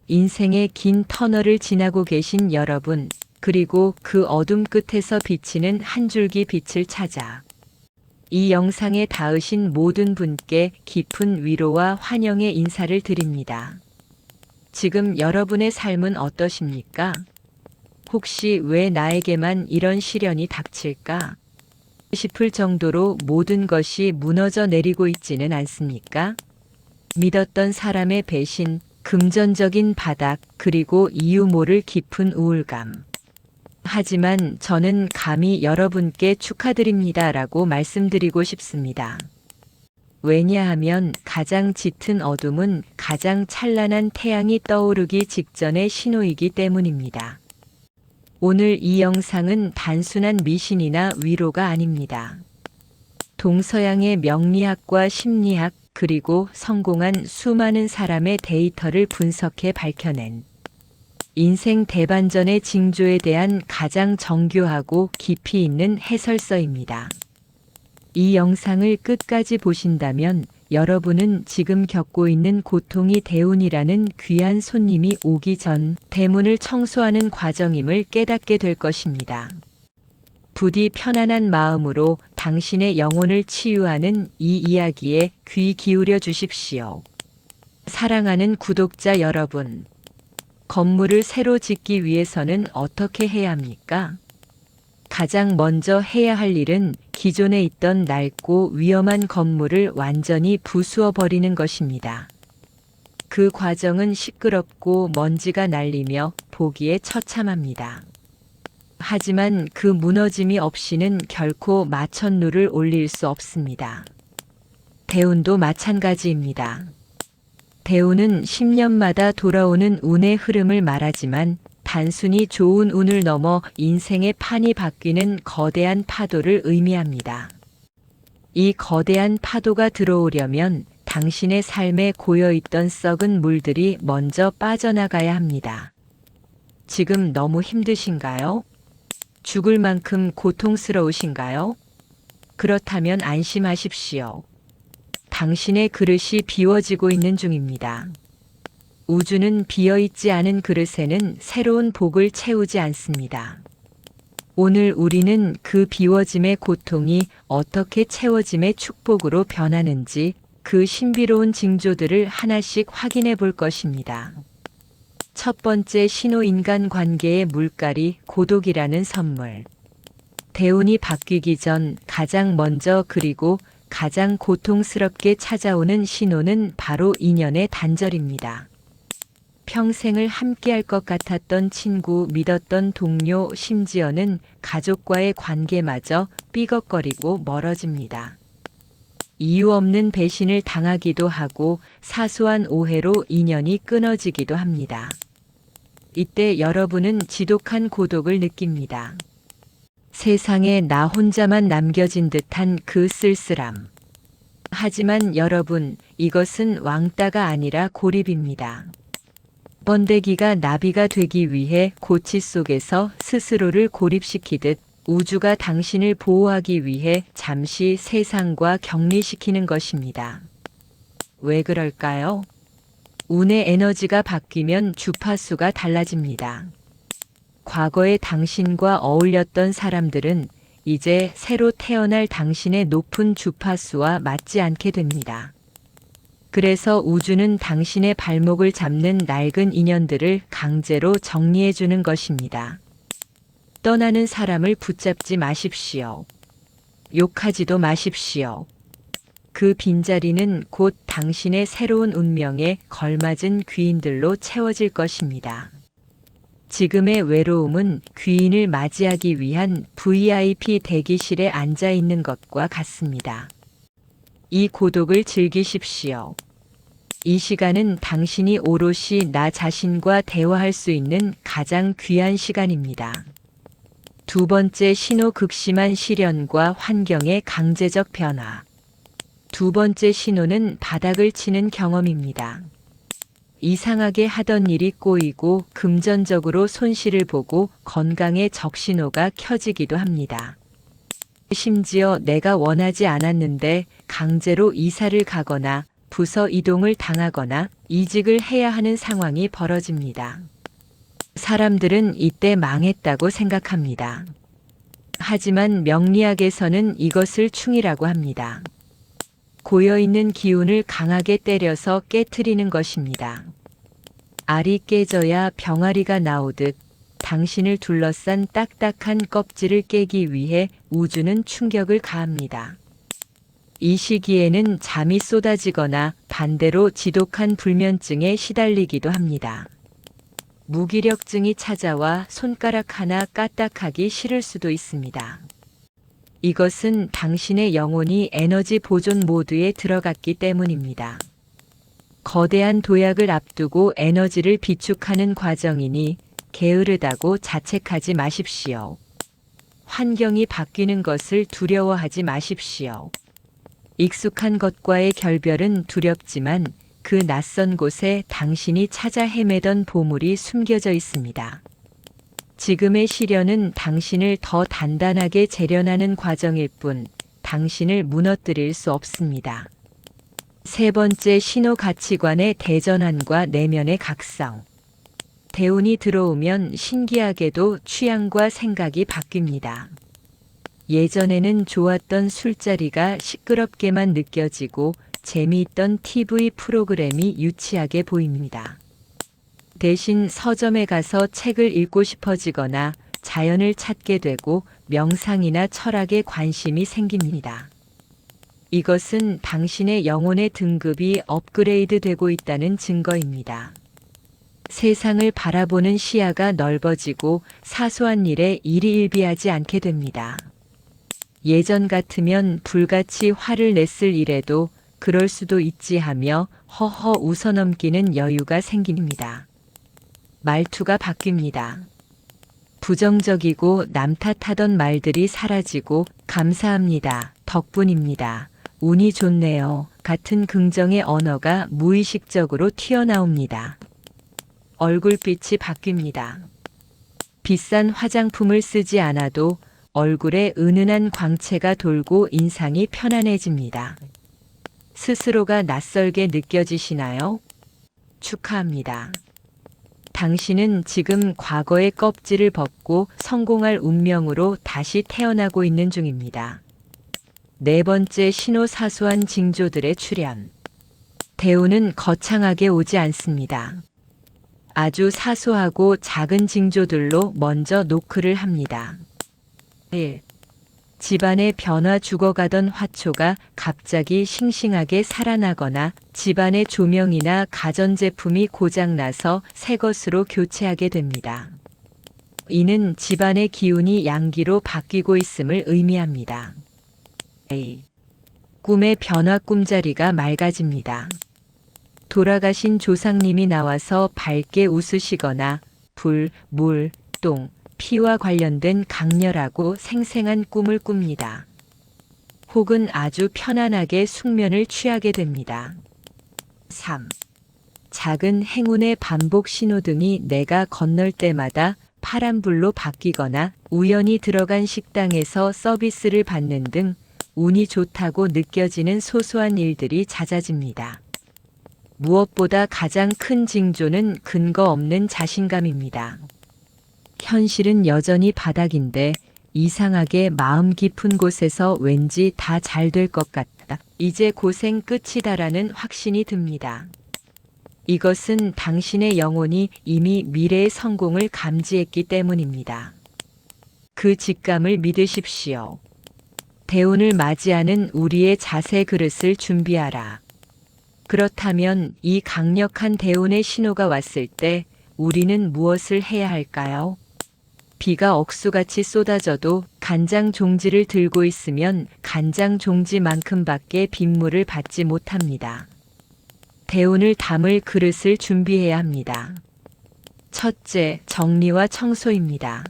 인생의 긴 터널을 지나고 계신 여러분, 그리고 그 어둠 끝에서 비치는 한 줄기 빛을 찾아 이 영상에 닿으신 모든 분께 깊은 위로와 환영의 인사를 드립니다. 지금 여러분의 삶은 어떠십니까? 혹시 왜 나에게만 이런 시련이 닥칠까 싶을 정도로 모든 것이 무너져 내리고 있지는 않습니까? 믿었던 사람의 배신, 금전적인 바닥, 그리고 이유 모를 깊은 우울감. 하지만 저는 감히 여러분께 축하드립니다라고 말씀드리고 싶습니다. 왜냐하면 가장 짙은 어둠은 가장 찬란한 태양이 떠오르기 직전의 신호이기 때문입니다. 오늘 이 영상은 단순한 미신이나 위로가 아닙니다. 동서양의 명리학과 심리학 그리고 성공한 수많은 사람의 데이터를 분석해 밝혀낸 인생 대반전의 징조에 대한 가장 정교하고 깊이 있는 해설서입니다. 이 영상을 끝까지 보신다면 여러분은 지금 겪고 있는 고통이 대운이라는 귀한 손님이 오기 전 대문을 청소하는 과정임을 깨닫게 될 것입니다. 부디 편안한 마음으로 당신의 영혼을 치유하는 이 이야기에 귀 기울여 주십시오. 사랑하는 구독자 여러분, 건물을 새로 짓기 위해서는 어떻게 해야 합니까? 가장 먼저 해야 할 일은 기존에 있던 낡고 위험한 건물을 완전히 부수어 버리는 것입니다. 그 과정은 시끄럽고 먼지가 날리며 보기에 처참합니다. 하지만 그 무너짐이 없이는 결코 마천루를 올릴 수 없습니다. 대운도 마찬가지입니다. 대운은 10년마다 돌아오는 운의 흐름을 말하지만 단순히 좋은 운을 넘어 인생의 판이 바뀌는 거대한 파도를 의미합니다. 이 거대한 파도가 들어오려면 당신의 삶에 고여있던 썩은 물들이 먼저 빠져나가야 합니다. 지금 너무 힘드신가요? 죽을 만큼 고통스러우신가요? 그렇다면 안심하십시오. 당신의 그릇이 비워지고 있는 중입니다. 우주는 비어있지 않은 그릇에는 새로운 복을 채우지 않습니다. 오늘 우리는 그 비워짐의 고통이 어떻게 채워짐의 축복으로 변하는지 그 신비로운 징조들을 하나씩 확인해 볼 것입니다. 첫 번째 신호, 인간 관계의 물갈이, 고독이라는 선물. 대운이 바뀌기 전 가장 먼저 그리고 가장 고통스럽게 찾아오는 신호는 바로 인연의 단절입니다. 평생을 함께할 것 같았던 친구, 믿었던 동료, 심지어는 가족과의 관계마저 삐걱거리고 멀어집니다. 이유 없는 배신을 당하기도 하고 사소한 오해로 인연이 끊어지기도 합니다. 이때 여러분은 지독한 고독을 느낍니다. 세상에 나 혼자만 남겨진 듯한 그 쓸쓸함. 하지만 여러분, 이것은 왕따가 아니라 고립입니다. 번데기가 나비가 되기 위해 고치 속에서 스스로를 고립시키듯 우주가 당신을 보호하기 위해 잠시 세상과 격리시키는 것입니다. 왜 그럴까요? 운의 에너지가 바뀌면 주파수가 달라집니다. 과거에 당신과 어울렸던 사람들은 이제 새로 태어날 당신의 높은 주파수와 맞지 않게 됩니다. 그래서 우주는 당신의 발목을 잡는 낡은 인연들을 강제로 정리해 주는 것입니다. 떠나는 사람을 붙잡지 마십시오. 욕하지도 마십시오. 그 빈자리는 곧 당신의 새로운 운명에 걸맞은 귀인들로 채워질 것입니다. 지금의 외로움은 귀인을 맞이하기 위한 VIP 대기실에 앉아 있는 것과 같습니다. 이 고독을 즐기십시오. 이 시간은 당신이 오롯이 나 자신과 대화할 수 있는 가장 귀한 시간입니다. 두 번째 신호, 극심한 시련과 환경의 강제적 변화. 두 번째 신호는 바닥을 치는 경험입니다. 이상하게 하던 일이 꼬이고 금전적으로 손실을 보고 건강에 적신호가 켜지기도 합니다. 심지어 내가 원하지 않았는데 강제로 이사를 가거나 부서 이동을 당하거나 이직을 해야 하는 상황이 벌어집니다. 사람들은 이때 망했다고 생각합니다. 하지만 명리학에서는 이것을 충이라고 합니다. 고여있는 기운을 강하게 때려서 깨트리는 것입니다. 알이 깨져야 병아리가 나오듯 당신을 둘러싼 딱딱한 껍질을 깨기 위해 우주는 충격을 가합니다. 이 시기에는 잠이 쏟아지거나 반대로 지독한 불면증에 시달리기도 합니다. 무기력증이 찾아와 손가락 하나 까딱하기 싫을 수도 있습니다. 이것은 당신의 영혼이 에너지 보존 모드에 들어갔기 때문입니다. 거대한 도약을 앞두고 에너지를 비축하는 과정이니 게으르다고 자책하지 마십시오. 환경이 바뀌는 것을 두려워하지 마십시오. 익숙한 것과의 결별은 두렵지만 그 낯선 곳에 당신이 찾아 헤매던 보물이 숨겨져 있습니다. 지금의 시련은 당신을 더 단단하게 재련하는 과정일 뿐 당신을 무너뜨릴 수 없습니다. 세 번째 신호 가치관의 대전환과 내면의 각성. 대운이 들어오면 신기하게도 취향과 생각이 바뀝니다. 예전에는 좋았던 술자리가 시끄럽게만 느껴지고 재미있던 TV 프로그램이 유치하게 보입니다. 대신 서점에 가서 책을 읽고 싶어지거나 자연을 찾게 되고 명상이나 철학에 관심이 생깁니다. 이것은 당신의 영혼의 등급이 업그레이드 되고 있다는 증거입니다. 세상을 바라보는 시야가 넓어지고 사소한 일에 일희일비하지 않게 됩니다. 예전 같으면 불같이 화를 냈을 일에도 그럴 수도 있지 하며 허허 웃어넘기는 여유가 생깁니다. 말투가 바뀝니다. 부정적이고 남 탓하던 말들이 사라지고 감사합니다. 덕분입니다. 운이 좋네요. 같은 긍정의 언어가 무의식적으로 튀어나옵니다. 얼굴빛이 바뀝니다. 비싼 화장품을 쓰지 않아도 얼굴에 은은한 광채가 돌고 인상이 편안해집니다. 스스로가 낯설게 느껴지시나요? 축하합니다. 당신은 지금 과거의 껍질을 벗고 성공할 운명으로 다시 태어나고 있는 중입니다. 네 번째 신호 사소한 징조들의 출현. 대운은 거창하게 오지 않습니다. 아주 사소하고 작은 징조들로 먼저 노크를 합니다. 1. 집안의 변화 죽어가던 화초가 갑자기 싱싱하게 살아나거나 집안의 조명이나 가전제품이 고장나서 새 것으로 교체하게 됩니다. 이는 집안의 기운이 양기로 바뀌고 있음을 의미합니다. 2. 꿈의 변화 꿈자리가 맑아집니다. 돌아가신 조상님이 나와서 밝게 웃으시거나 불, 물, 똥, 피와 관련된 강렬하고 생생한 꿈을 꿉니다. 혹은 아주 편안하게 숙면을 취하게 됩니다. 3. 작은 행운의 반복 신호등이 내가 건널 때마다 파란불로 바뀌거나 우연히 들어간 식당에서 서비스를 받는 등 운이 좋다고 느껴지는 소소한 일들이 잦아집니다. 무엇보다 가장 큰 징조는 근거 없는 자신감입니다. 현실은 여전히 바닥인데 이상하게 마음 깊은 곳에서 왠지 다 잘 될 것 같다. 이제 고생 끝이다라는 확신이 듭니다. 이것은 당신의 영혼이 이미 미래의 성공을 감지했기 때문입니다. 그 직감을 믿으십시오. 대운을 맞이하는 우리의 자세 그릇을 준비하라. 그렇다면 이 강력한 대운의 신호가 왔을 때 우리는 무엇을 해야 할까요? 비가 억수같이 쏟아져도 간장 종지를 들고 있으면 간장 종지만큼밖에 빗물을 받지 못합니다. 대운을 담을 그릇을 준비해야 합니다. 첫째, 정리와 청소입니다.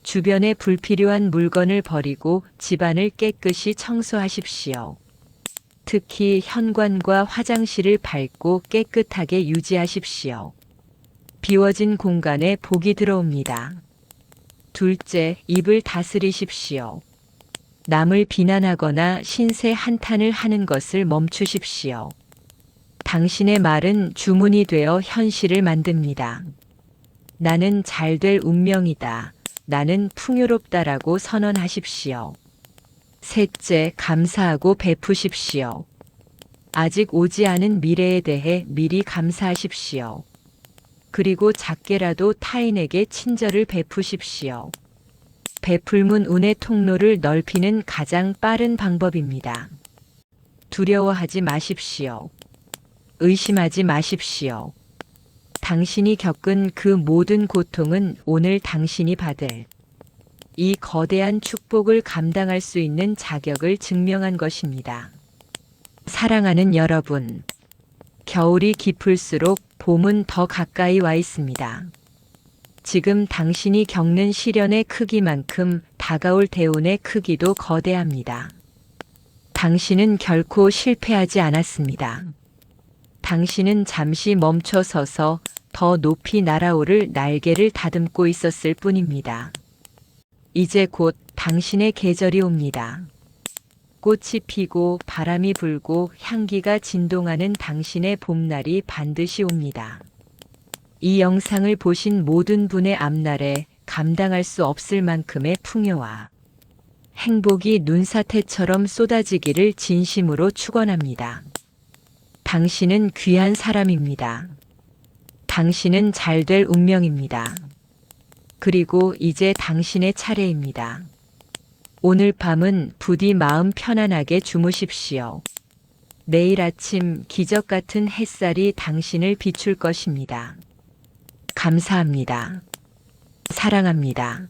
주변에 불필요한 물건을 버리고 집안을 깨끗이 청소하십시오. 특히 현관과 화장실을 밝고 깨끗하게 유지하십시오. 비워진 공간에 복이 들어옵니다. 둘째, 입을 다스리십시오. 남을 비난하거나 신세 한탄을 하는 것을 멈추십시오. 당신의 말은 주문이 되어 현실을 만듭니다. 나는 잘 될 운명이다. 나는 풍요롭다라고 선언하십시오. 셋째, 감사하고 베푸십시오. 아직 오지 않은 미래에 대해 미리 감사하십시오. 그리고 작게라도 타인에게 친절을 베푸십시오. 베풀문 운의 통로를 넓히는 가장 빠른 방법입니다. 두려워하지 마십시오. 의심하지 마십시오. 당신이 겪은 그 모든 고통은 오늘 당신이 받을 이 거대한 축복을 감당할 수 있는 자격을 증명한 것입니다. 사랑하는 여러분, 겨울이 깊을수록 봄은 더 가까이 와 있습니다. 지금 당신이 겪는 시련의 크기만큼 다가올 대운의 크기도 거대합니다. 당신은 결코 실패하지 않았습니다. 당신은 잠시 멈춰서서 더 높이 날아오를 날개를 다듬고 있었을 뿐입니다. 이제 곧 당신의 계절이 옵니다. 꽃이 피고 바람이 불고 향기가 진동하는 당신의 봄날이 반드시 옵니다. 이 영상을 보신 모든 분의 앞날에 감당할 수 없을 만큼의 풍요와 행복이 눈사태처럼 쏟아지기를 진심으로 축원합니다. 당신은 귀한 사람입니다. 당신은 잘 될 운명입니다. 그리고 이제 당신의 차례입니다. 오늘 밤은 부디 마음 편안하게 주무십시오. 내일 아침 기적 같은 햇살이 당신을 비출 것입니다. 감사합니다. 사랑합니다.